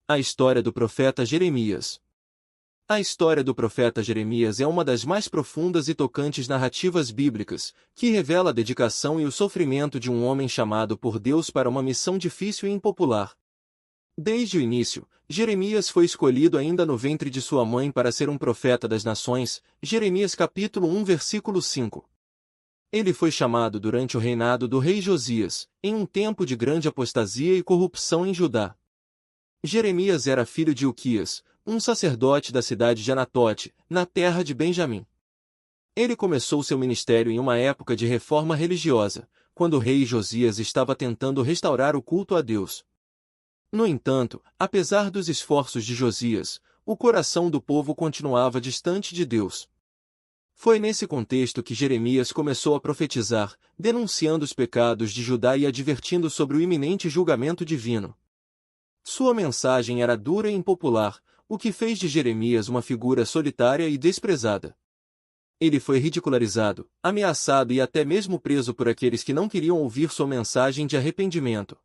A história do profeta Jeremias. A história do profeta Jeremias é uma das mais profundas e tocantes narrativas bíblicas, que revela a dedicação e o sofrimento de um homem chamado por Deus para uma missão difícil e impopular. Desde o início, Jeremias foi escolhido ainda no ventre de sua mãe para ser um profeta das nações. Jeremias capítulo 1 versículo 5. Ele foi chamado durante o reinado do rei Josias, em um tempo de grande apostasia e corrupção em Judá. Jeremias era filho de Uquias, um sacerdote da cidade de Anatote, na terra de Benjamim. Ele começou seu ministério em uma época de reforma religiosa, quando o rei Josias estava tentando restaurar o culto a Deus. No entanto, apesar dos esforços de Josias, o coração do povo continuava distante de Deus. Foi nesse contexto que Jeremias começou a profetizar, denunciando os pecados de Judá e advertindo sobre o iminente julgamento divino. Sua mensagem era dura e impopular, o que fez de Jeremias uma figura solitária e desprezada. Ele foi ridicularizado, ameaçado e até mesmo preso por aqueles que não queriam ouvir sua mensagem de arrependimento.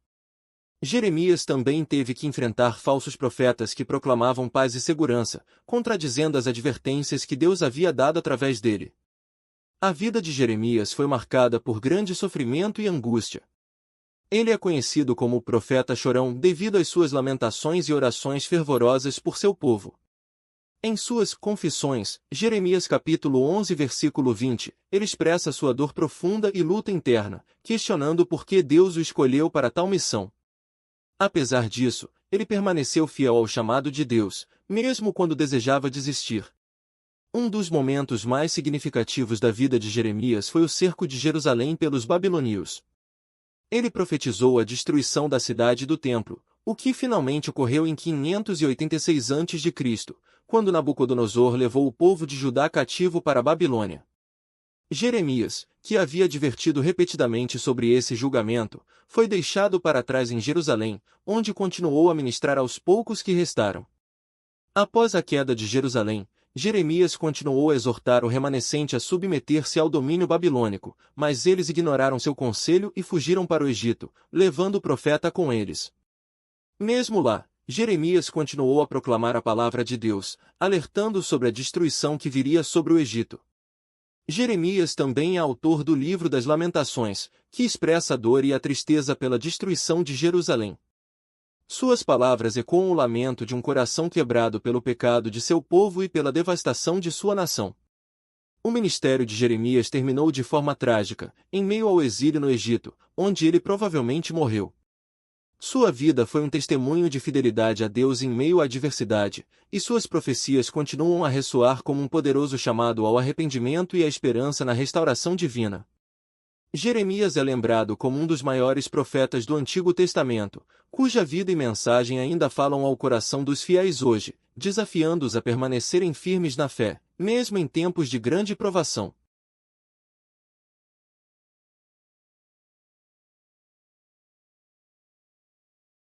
Jeremias também teve que enfrentar falsos profetas que proclamavam paz e segurança, contradizendo as advertências que Deus havia dado através dele. A vida de Jeremias foi marcada por grande sofrimento e angústia. Ele é conhecido como o profeta chorão devido às suas lamentações e orações fervorosas por seu povo. Em suas Confissões, Jeremias capítulo 11 versículo 20, ele expressa sua dor profunda e luta interna, questionando por que Deus o escolheu para tal missão. Apesar disso, ele permaneceu fiel ao chamado de Deus, mesmo quando desejava desistir. Um dos momentos mais significativos da vida de Jeremias foi o cerco de Jerusalém pelos babilônios. Ele profetizou a destruição da cidade e do templo, o que finalmente ocorreu em 586 a.C., quando Nabucodonosor levou o povo de Judá cativo para a Babilônia. Jeremias, que havia advertido repetidamente sobre esse julgamento, foi deixado para trás em Jerusalém, onde continuou a ministrar aos poucos que restaram. Após a queda de Jerusalém, Jeremias continuou a exortar o remanescente a submeter-se ao domínio babilônico, mas eles ignoraram seu conselho e fugiram para o Egito, levando o profeta com eles. Mesmo lá, Jeremias continuou a proclamar a palavra de Deus, alertando sobre a destruição que viria sobre o Egito. Jeremias também é autor do livro das Lamentações, que expressa a dor e a tristeza pela destruição de Jerusalém. Suas palavras ecoam o lamento de um coração quebrado pelo pecado de seu povo e pela devastação de sua nação. O ministério de Jeremias terminou de forma trágica, em meio ao exílio no Egito, onde ele provavelmente morreu. Sua vida foi um testemunho de fidelidade a Deus em meio à adversidade, e suas profecias continuam a ressoar como um poderoso chamado ao arrependimento e à esperança na restauração divina. Jeremias é lembrado como um dos maiores profetas do Antigo Testamento, cuja vida e mensagem ainda falam ao coração dos fiéis hoje, desafiando-os a permanecerem firmes na fé, mesmo em tempos de grande provação.